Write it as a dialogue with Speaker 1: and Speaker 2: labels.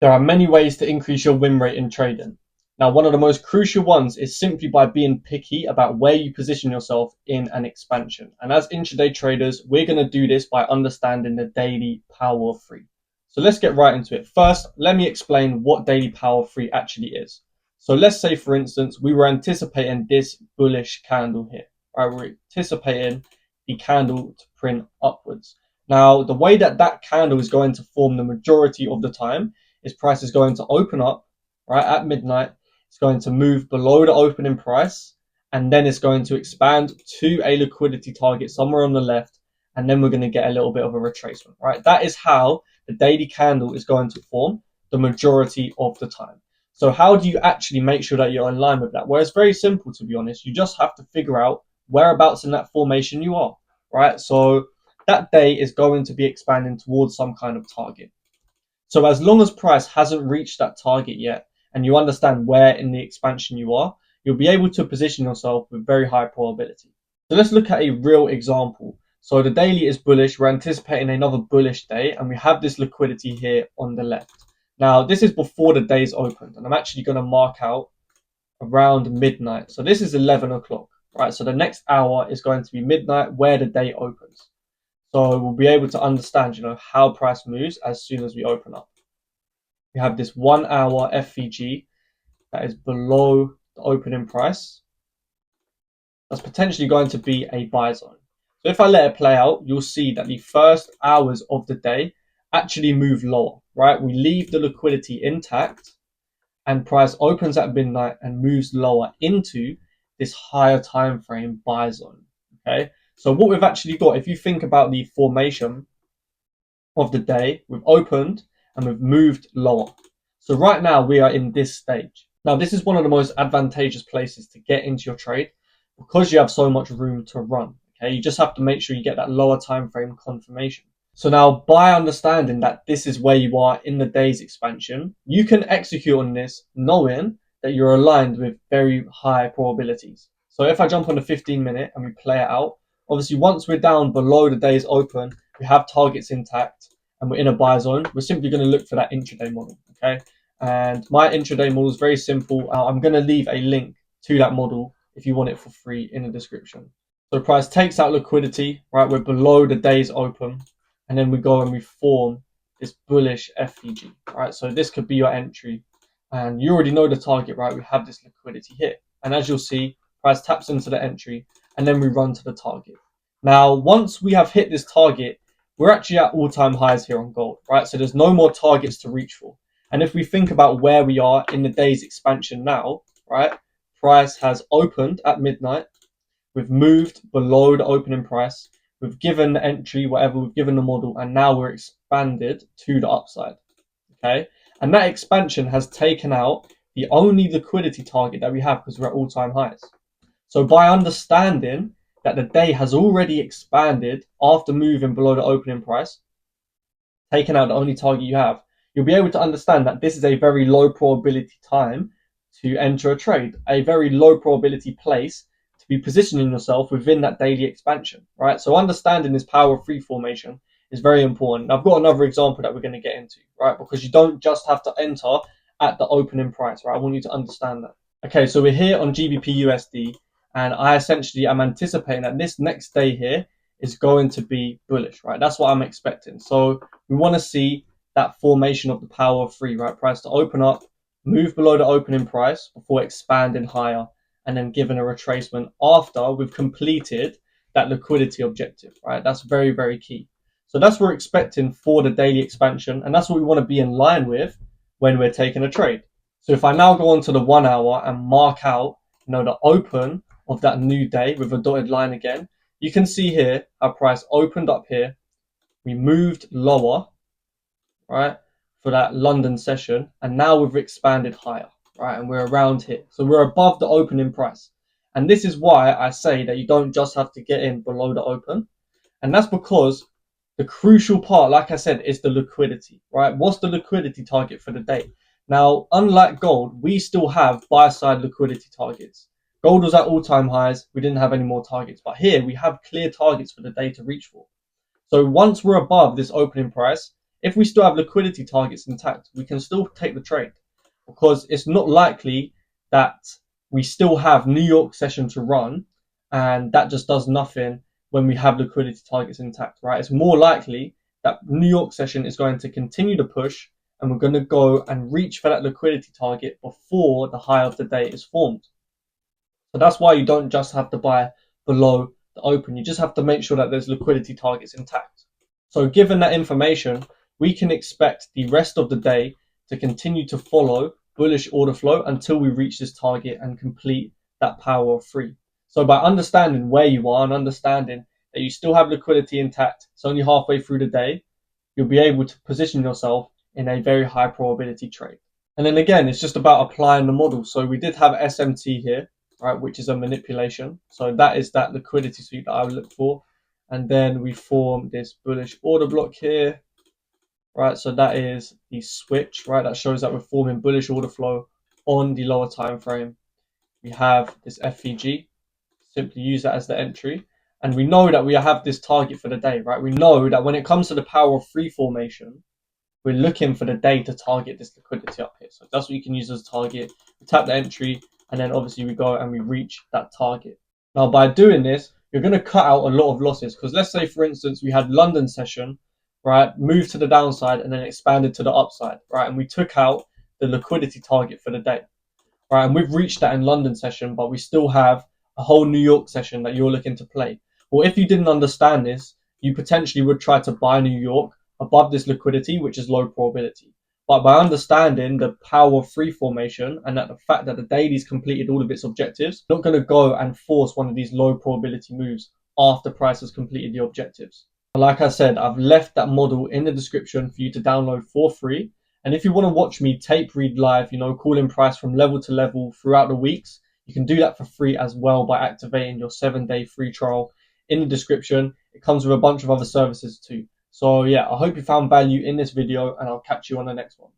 Speaker 1: There are many ways to increase your win rate in trading. Now, one of the most crucial ones is simply by being picky about where you position yourself in an expansion. And as intraday traders, we're going to do this by understanding the daily power of three. So let's get right into it. First, let me explain what daily power of three actually is. So let's say, for instance, we were anticipating this bullish candle here. Right, we're anticipating the candle to print upwards. Now, the way that candle is going to form the majority of the time is price is going to open up right at midnight. It's going to move below the opening price, and then it's going to expand to a liquidity target somewhere on the left, and then we're going to get a little bit of a retracement, right? That is how the daily candle is going to form the majority of the time. So how do you actually make sure that you're in line with that? Well, it's very simple, to be honest. You just have to figure out whereabouts in that formation you are, right? So that day is going to be expanding towards some kind of target. So as long as price hasn't reached that target yet, and you understand where in the expansion you are, you'll be able to position yourself with very high probability. So let's look at a real example. So the daily is bullish. We're anticipating another bullish day, and we have this liquidity here on the left. Now, this is before the day's opened, and I'm actually going to mark out around midnight. So this is 11 o'clock, right? So the next hour is going to be midnight where the day opens. So we'll be able to understand, how price moves as soon as we open up. We have this 1 hour FVG that is below the opening price. That's potentially going to be a buy zone. So if I let it play out, you'll see that the first hours of the day actually move lower, right? We leave the liquidity intact, and price opens at midnight and moves lower into this higher time frame buy zone. Okay, so what we've actually got, if you think about the formation of the day, we've opened and we've moved lower. So right now we are in this stage. Now this is one of the most advantageous places to get into your trade because you have so much room to run. Okay, you just have to make sure you get that lower time frame confirmation. So now, by understanding that this is where you are in the day's expansion, you can execute on this knowing that you're aligned with very high probabilities. So if I jump on the 15-minute and we play it out, obviously once we're down below the day's open, we have targets intact and we're in a buy zone, we're simply going to look for that intraday model, okay? And my intraday model is very simple. I'm going to leave a link to that model if you want it for free in the description. So the price takes out liquidity, right? We're below the day's open. And then we go and we form this bullish FVG, right? So this could be your entry. And you already know the target, right? We have this liquidity here. And as you'll see, price taps into the entry and then we run to the target. Now, once we have hit this target, we're actually at all-time highs here on gold, right? So there's no more targets to reach for. And if we think about where we are in the day's expansion now, right? Price has opened at midnight. We've moved below the opening price. We've given the entry, whatever, we've given the model, and now we're expanded to the upside, okay? And that expansion has taken out the only liquidity target that we have because we're at all-time highs. So by understanding that the day has already expanded after moving below the opening price, taking out the only target you have, you'll be able to understand that this is a very low probability time to enter a trade, a very low probability place to be positioning yourself within that daily expansion, right? So understanding this power of three formation is very important. I've got another example that we're going to get into, right? Because you don't just have to enter at the opening price, right? I want you to understand that. Okay, so we're here on GBP USD, and I essentially am anticipating that this next day here is going to be bullish, right? That's what I'm expecting. So we want to see that formation of the power of three, right? Price to open up, move below the opening price before expanding higher, and then given a retracement after we've completed that liquidity objective, right? That's very, very key. So that's what we're expecting for the daily expansion, and that's what we want to be in line with when we're taking a trade. So if I now go on to the 1 hour and mark out, the open of that new day with a dotted line again, you can see here how price opened up here. We moved lower, right, for that London session, and now we've expanded higher. Right, and we're around here. So we're above the opening price. And this is why I say that you don't just have to get in below the open. And that's because the crucial part, like I said, is the liquidity, right? What's the liquidity target for the day? Now, unlike gold, we still have buy-side liquidity targets. Gold was at all-time highs. We didn't have any more targets. But here we have clear targets for the day to reach for. So once we're above this opening price, if we still have liquidity targets intact, we can still take the trade, because it's not likely that we still have New York session to run and that just does nothing when we have liquidity targets intact, right? It's more likely that New York session is going to continue to push and we're going to go and reach for that liquidity target before the high of the day is formed. So that's why you don't just have to buy below the open. You just have to make sure that there's liquidity targets intact. So given that information, we can expect the rest of the day to continue to follow bullish order flow until we reach this target and complete that power of 3. So by understanding where you are and understanding that you still have liquidity intact, it's only halfway through the day, you'll be able to position yourself in a very high probability trade. And then again, it's just about applying the model. So we did have SMT here, right, which is a manipulation. So that is that liquidity sweep that I would look for. And then we form this bullish order block here, right? So that is the switch, right? That shows that we're forming bullish order flow on the lower time frame. We have this FVG, simply use that as the entry. And we know that we have this target for the day, right? We know that when it comes to the power of 3 formation, we're looking for the day to target this liquidity up here. So that's what you can use as a target. We tap the entry, and then obviously we go and we reach that target. Now, by doing this, you're going to cut out a lot of losses, because let's say, for instance, we had London session, right, move to the downside and then expanded to the upside, right, and we took out the liquidity target for the day, right, and we've reached that in London session, but we still have a whole New York session that you're looking to play. Well, if you didn't understand this, you potentially would try to buy New York above this liquidity, which is low probability. But by understanding the power of 3 formation and that the fact that the daily's completed all of its objectives, you're not going to go and force one of these low probability moves after price has completed the objectives. Like I said, I've left that model in the description for you to download for free. And if you want to watch me tape read live, calling price from level to level throughout the weeks, you can do that for free as well by activating your 7-day free trial in the description. It comes with a bunch of other services too. So yeah, I hope you found value in this video, and I'll catch you on the next one.